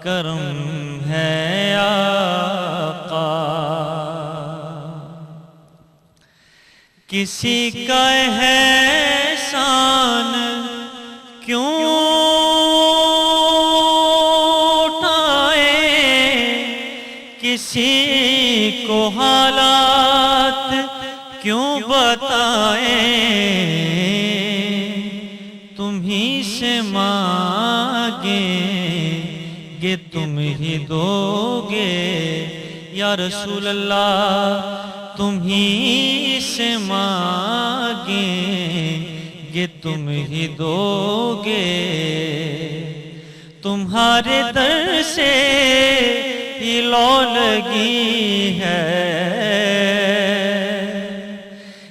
کرم ہے آقا، کسی کا احسان کیوں اٹھائیں، کسی کو حالات کیوں بتائیں، تم ہی سے مانگیں گے تم ہی دو گے یا رسول اللہ، تم ہی سے مانگیں گے تم ہی دو گے، تمہارے در سے ہی لو لگی ہے،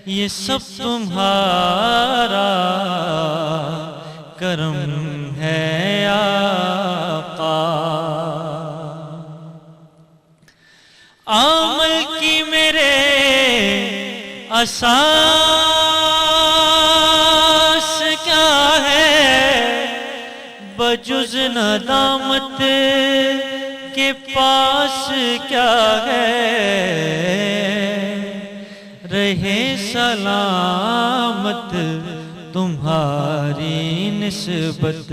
یہ سب تمہارا کرم ہے آقا، عمل کی میرے اساس کیا ہے، بجز ندامت کے پاس کیا ہے، رہے سلامت تمہاری نسبت،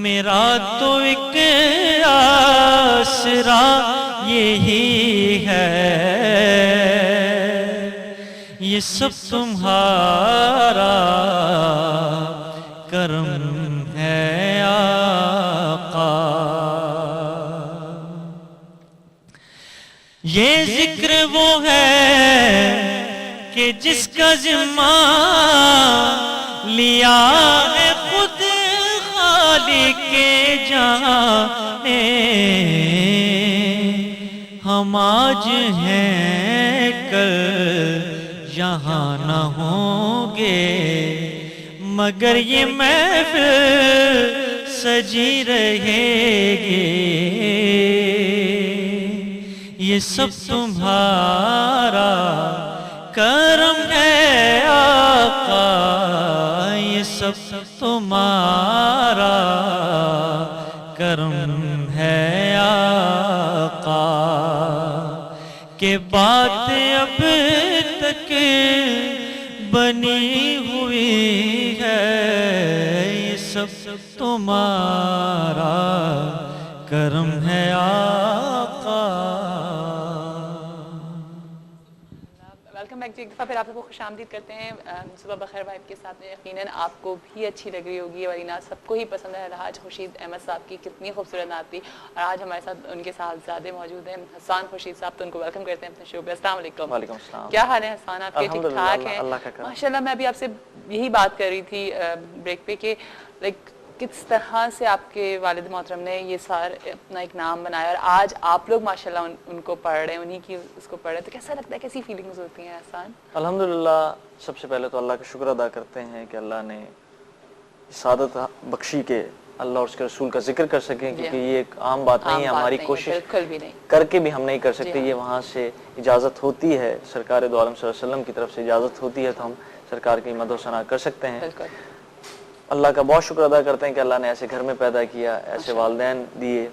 میرا تو ایک آسرا یہی ہے، یہ سب تمہارا کرم ہے آقا، یہ ذکر وہ ہے کہ جس کا ذمہ لیا ہے خود خالق جہاں نے، ہم آج ہیں کل یہاں نہ ہوں گے، مگر یہ محفل سجی رہے گی، یہ سب تمہارا کرم ہے آقا، یہ سب تمہارا کرم ہے آقا، کہ بات اب تک بنی ہوئی ہے، یہ سب تمہارا کرم ہے آقا۔ ویلکم بیک جی، ایک دفعہ پھر آپ کو خوش آمدید کرتے ہیں صبح بخیر وائب کے ساتھ میں، یقیناً آپ کو بھی اچھی لگ رہی ہوگی، یہ والی نعت سب کو ہی پسند ہے، الحاج خورشید احمد صاحب کی کتنی خوبصورت نعت تھی، اور آج ہمارے ساتھ ان کے ساتھ زیادہ موجود ہیں حسان خورشید صاحب، تو ان کو ویلکم کرتے ہیں اپنے شو پہ۔ السلام علیکم۔ وعلیکم السلام۔ کیا حال ہے حسان آپ کے؟ ٹھیک ٹھاک ہیں؟ ماشاء اللہ۔ میں ابھی آپ سے یہی بات کر رہی تھی بریک پہ کہ لائک کس طرح سے آپ کے والد محترم نے یہ سارا اپنا ایک نام بنایا، اور آج آپ لوگ ماشاءاللہ ان کو پڑھ رہے ہیں، انہی کی اس کو پڑھ رہے ہیں، تو کیسا لگتا ہے، کیسی فیلنگز ہوتی ہیں احسان؟ الحمدللہ، سب سے پہلے تو اللہ کا شکر ادا کرتے ہیں کہ اللہ نے سعادت بخشی کہ اللہ اور اس کے رسول کا ذکر کر سکیں، کیونکہ یہ ایک عام بات نہیں ہے، ہماری کوشش کر کے بھی ہم نہیں کر سکتے، یہ وہاں سے اجازت ہوتی ہے، سرکار دو عالم صلی اللہ علیہ وسلم کی طرف سے اجازت ہوتی ہے تو ہم سرکار کی مدح و ثنا کر سکتے ہیں۔ اللہ کا بہت شکر ادا کرتے ہیں کہ اللہ نے ایسے گھر میں پیدا کیا، ایسے والدین دیے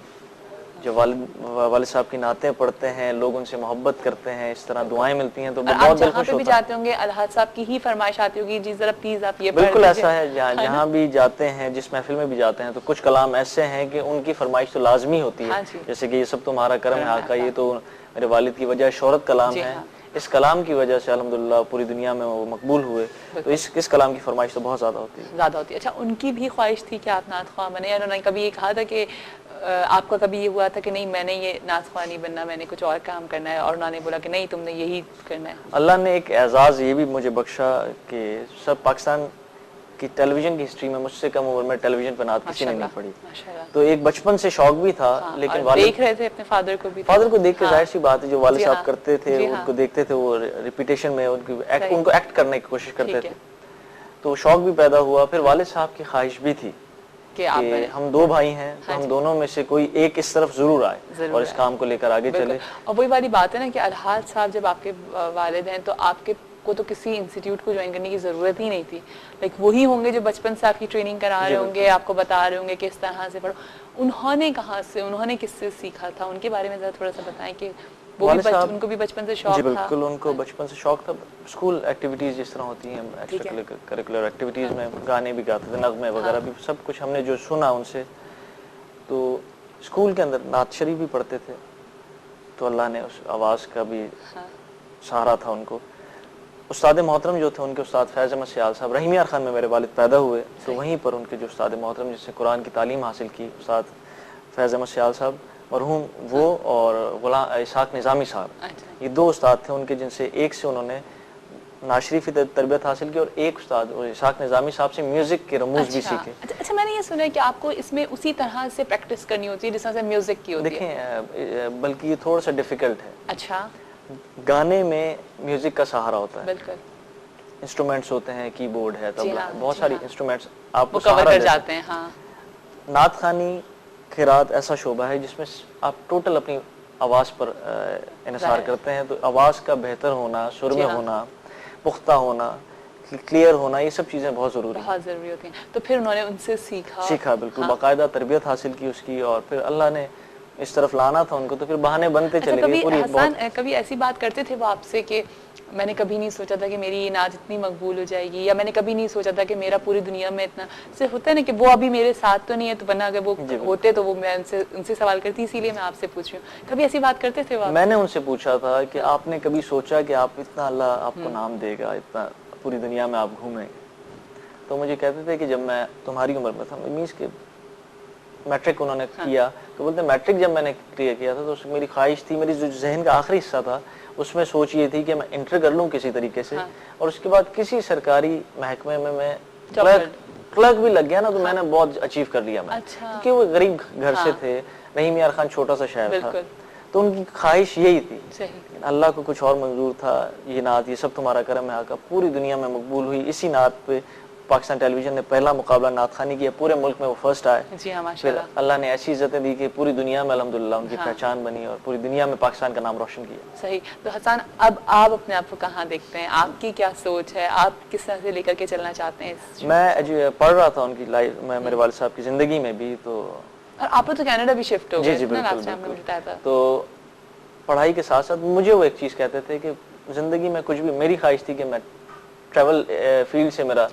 جو والد صاحب کی نعتیں پڑھتے ہیں، لوگ ان سے محبت کرتے ہیں، اس طرح دعائیں ملتی ہیں تو بہت دل خوش ہوتا ہے۔ جہاں پہ بھی جاتے ہوں گے الحاج صاحب کی ہی فرمائش آتی ہوگی، جی ذرا پلیز آپ یہ پڑھ بالکل ایسا ہے، جہاں بھی جاتے ہیں، جس محفل میں بھی جاتے ہیں تو کچھ کلام ایسے ہیں کہ ان کی فرمائش تو لازمی ہوتی ہے، جیسے کہ یہ سب تمہارا کرم ہے آقا، یہ تو میرے والد کی وجہ شہرت کلام ہے، اس کلام کی وجہ سے الحمدللہ پوری دنیا میں وہ مقبول ہوئے، تو اس کلام کی فرمائش تو بہت زیادہ ہوتی ہے۔ اچھا، ان کی بھی خواہش تھی کہ آپ نعت خواہ بنے، انہوں نے کبھی یہ کہا تھا کہ آپ کا کبھی یہ ہوا تھا کہ نہیں میں نے یہ نعت خواہ نہیں بننا، میں نے کچھ اور کام کرنا ہے، اور انہوں نے بولا کہ نہیں تم نے یہی کرنا ہے؟ اللہ نے ایک اعزاز یہ بھی مجھے بخشا کہ سب پاکستان کی ٹیلی ویژن کی ہسٹری میں مجھ سے کم عمر میں ٹیلی ویژن پہ نعت کسی نے نہیں پڑھی، تو ایک بچپن سے شوق بھی تھا، لیکن دیکھ رہے تھے اپنے فادر کو بھی، فادر کو دیکھ کے ظاہر سی بات ہے جو والد صاحب کرتے تھے ان کو دیکھتے تھے، وہ ریپیٹیشن میں ان کو ایکٹ کرنے کی کوشش کرتے تھے، تو شوق بھی پیدا ہوا۔ پھر والد صاحب کی خواہش بھی تھی کہ ہم دو بھائی ہیں تو ہم دونوں میں سے کوئی ایک اس طرف ضرور آئے اور اس کام کو لے کر آگے چلے۔ اور وہی والی بات ہے نا کہ الحاج صاحب جب آپ کے والد ہیں تو آپ کے आपको तो किसी इंस्टीट्यूट को ज्वाइन करने की ज़रूरत ही नहीं थी, लाइक वही होंगे जो बचपन से आपकी ट्रेनिंग करा रहे होंगे, आपको बता रहे होंगे कि इस तरह से पढ़ो। उन्होंने कहाँ से, उन्होंने किससे सीखा था, उनके बारे में ज़रा थोड़ा सा बताएं कि वो भी उनको भी बचपन से शौक था? बिल्कुल, उनको बचपन से शौक था। स्कूल एक्टिविटीज़ जिस तरह होती हैं, एक्स्ट्रा करिकुलर एक्टिविटीज़ में गाने भी गाते थे, नगमे वगैरह भी, सब कुछ हमने जो सुना उनसे। तो स्कूल के अंदर नात शरीफ भी पढ़ते थे, तो अल्लाह ने उस आवाज़ का भी सहारा था उनको। उस्ताद मोहतरम जो थे उनके उस्ताद फैज़ अहमद सियाल साहब, रहीम यार खान में मेरे वालिद पैदा हुए, तो वहीं पर उनके जो उस्ताद मोहतरम जिससे कुरान की तालीम हासिल की, उस्ताद फैज़ अहमद सियाल साहब मरहूम, वो और गुलाम इसाक निज़ामी साहब, ये दो उस्ताद थे उनके, जिनसे एक से उन्होंने नाशरीफी तरबियत हासिल की और एक उस्ताद इसाक निज़ामी साहब से म्यूज़िक के रमूज़ भी सीखे। अच्छा, मैंने ये सुना है कि आपको इसमें उसी तरह से प्रैक्टिस करनी होती है जिस तरह से म्यूज़िक की होती है। देखें, बल्कि ये थोड़ा सा डिफ़िकल्ट है। अच्छा, गाने में म्यूज़िक का सहारा होता है, बिल्कुल, इंस्ट्रूमेंट्स होते हैं, कीबोर्ड है, तबला, बहुत सारी इंस्ट्रूमेंट्स आपको कवर कर जाते हैं। हाँ, नात खानी खिरात ऐसा शोबा है जिसमें आप टोटल अपनी आवाज़ पर इन्हिसार करते हैं, तो आवाज़ का बेहतर होना, सुर में होना, पुख्ता होना, क्लियर होना, ये सब चीज़ें बहुत ज़रूरी होती हैं। तो फिर उन्होंने उनसे सीखा, बिल्कुल, बाकायदा तरबियत हासिल की उसकी, और फिर अल्लाह ने इस तरफ लाना था उनको, तो फिर बहाने बनते चले गए। कभी ऐसी बात करते थे वो आपसे कि मैंने कभी नहीं सोचा था कि मेरी ये नात इतनी मकबूल हो जाएगी, या मैंने कभी नहीं सोचा था कि मेरा पूरी दुनिया में इतना, सिर्फ होता है ना कि वो अभी मेरे साथ तो नहीं है, तो वरना अगर वो होते तो वो मैं उनसे सवाल करती, इसीलिए मैं आपसे पूछ रही हूँ। कभी ऐसी बात करते थे वो? मैंने उनसे पूछा था कि आपने कभी सोचा कि आप इतना, अल्लाह आपको नाम देगा, इतना पूरी दुनिया में आप घूमेंगे? तो मुझे कहते थे कि जब मैं तुम्हारी उम्र में था, मीन्स के मैट्रिक उन्होंने किया, तो बोलते मैट्रिक जब मैंने क्लियर किया था तो मेरी ख्वाहिश थी, मेरी जो जहन का आखिरी हिस्सा था उसमें सोच ये थी कि मैं इंटर कर लूँ किसी तरीके से, और उसके बाद किसी सरकारी महकमे में मैं क्लर्क भी लग गया ना, तो मैंने बहुत अचीव कर लिया मैं। क्योंकि वो गरीब घर से थे, रहीम यार खान छोटा सा शहर था, तो उनकी ख्वाहिश यही थी। अल्लाह को कुछ और मंजूर था, ये नात, ये सब तुम्हारा करम है आका, पूरी दुनिया में मकबूल हुई। इसी नात पे पाकिस्तान टेलीविजन ने पहला मुकाबला नात खानी किया, पूरे मुल्क में वो फर्स्ट आए। जी हाँ, फिर अल्लाह ने ऐसी इज्जतें दी कि पूरी दुनिया में अल्हम्दुलिल्लाह उनकी पहचान बनी और पूरी दुनिया में पाकिस्तान का नाम रोशन किया। सही। तो हसन, अब आप अपने आप को कहाँ देखते हैं? आपकी क्या सोच है? आप किस तरह से लेकर के चलना चाहते हैं? मैं पढ़ रहा था उनकी लाइफ में, मेरे वालिद साहब की जिंदगी में भी, तो और आप तो कनाडा भी शिफ्ट हो गए। जी बिल्कुल। तो पढ़ाई के साथ साथ मुझे वो एक चीज कहते थे कि जिंदगी में कुछ भी, मेरी ख्वाहिश थी कि मैं ट्रैवल फील्ड से मेरा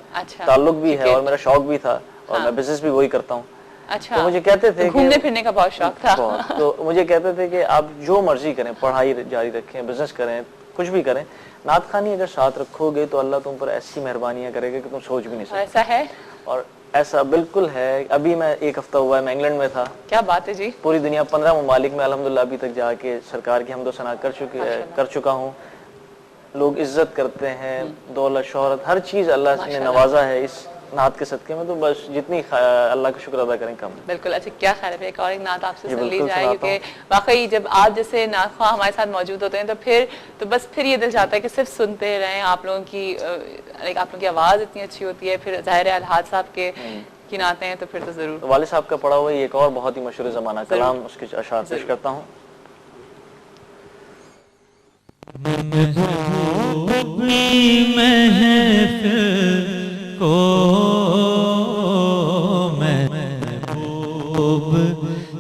ताल्लुक भी है और मेरा शौक भी था, और मैं बिजनेस भी वही करता हूँ। अच्छा, तो मुझे कहते थे घूमने फिरने का बहुत शौक था। तो मुझे कहते थे कि आप जो मर्जी करें, पढ़ाई जारी रखें, बिजनेस करें, कुछ भी करें, नात खानी अगर साथ रखोगे तो अल्लाह तुम पर ऐसी मेहरबानियां करेगा कि तुम सोच भी नहीं सकते। ऐसा है? और ऐसा बिल्कुल है। अभी मैं एक हफ्ता हुआ है, मैं इंग्लैंड में था। क्या बात है जी। पूरी दुनिया 15 ममालिक में अल्हम्दुलिल्लाह अभी तक जाके सरकार की हमदो सना कर चुका हूँ। लोग इज्जत करते हैं, दौलत शोहरत हर चीज अल्लाह ने नवाजा है इस नात के सदके में, तो बस जितनी अल्लाह का शुक्र अदा करें कम। बिल्कुल। अच्छा, क्या ख्याल है, एक और एक नात आपसे सुन ली जाए, क्योंकि वाकई जब आप जैसे नात ख्वाह हमारे साथ मौजूद होते हैं तो बस फिर ये दिल चाहता है कि सिर्फ सुनते रहें। आप लोगों की आवाज़ इतनी अच्छी होती है, फिर ज़ाहिर है अलहाज साहब की नाते हैं तो फिर तो ज़रूर। वालिद साहब का पढ़ा हुआ एक और बहुत ही मशहूर ज़माना कलाम, उसके अशार पेश करता हूँ।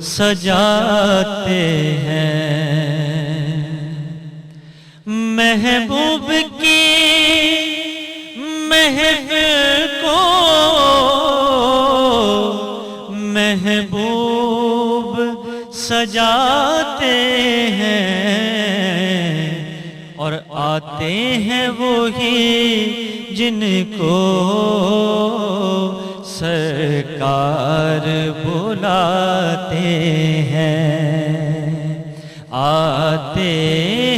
सजाते हैं महबूब की महफिल को, महबूब सजाते हैं, और आते हैं वो ही जिनको सरकार बुलाते हैं, आते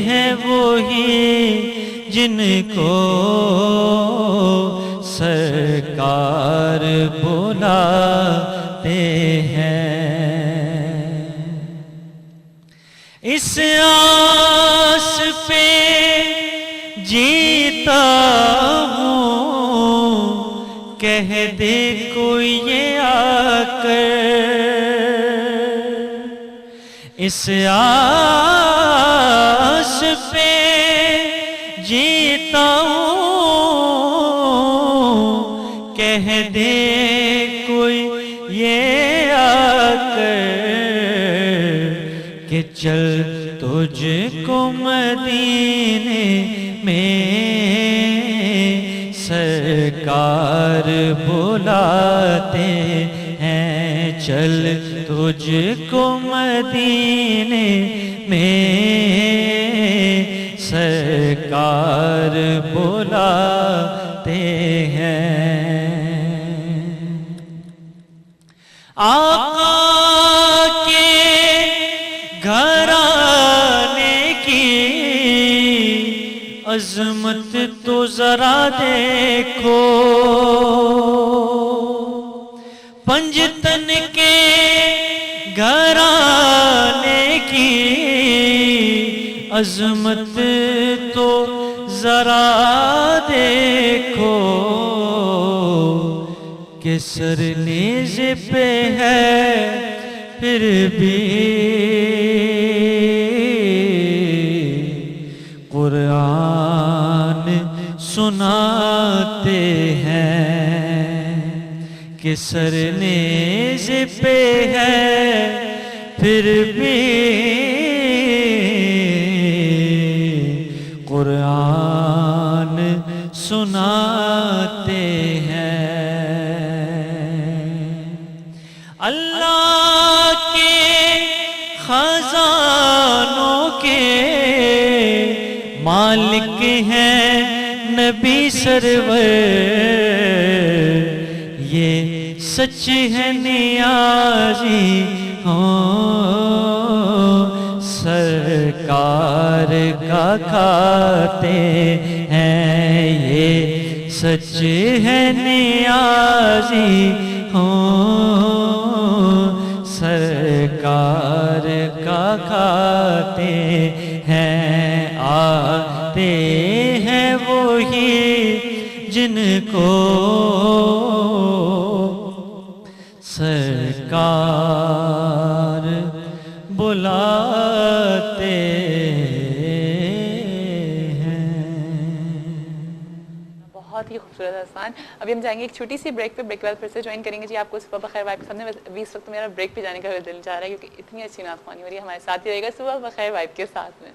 हैं वो ही जिनको सरकार बुलाते हैं। इस आस पे जीता हूँ, कह दे कोई ये आकर, इस आस पे जीता हूँ, کر کہ چل تجھ کو مدینے میں سرکار بلاتے ہیں، چل تجھ کو مدینے میں سرکار بلاتے ہیں۔ آقا کے گھرانے کی عظمت تو ذرا دیکھو، پنجتن کے گھرانے کی عظمت تو ذرا دیکھو، کہ سر نیزے پہ ہے پھر بھی قرآن سناتے ہیں، کہ سر نیزے پہ ہے پھر بھی قرآن سناتے ہیں۔ اللہ کے خزانوں کے مالک ہیں نبی سرور، یہ سچ ہے نیازی ہوں سرکار کا کھاتے ہیں، یہ سچ ہے نیازی ہوں سرکار کا کھاتے ہیں، آتے ہیں وہی جن کو سرکار بلاتے ہیں۔ بہت ہی خوبصورت آسان۔ ابھی ہم جائیں گے ایک چھوٹی سی بریک پہ، بریک کے بعد پھر سے جوائن کریں گے جی آپ کو صبح بخیر وائب کے سامنے۔ ابھی اس وقت میرا بریک پہ جانے کا دل چاہ رہا ہے کیونکہ اتنی اچھی نعت خوانی ہو رہی ہے، ہمارے ساتھ ہی رہے گا صبح بخیر وائب کے ساتھ میں۔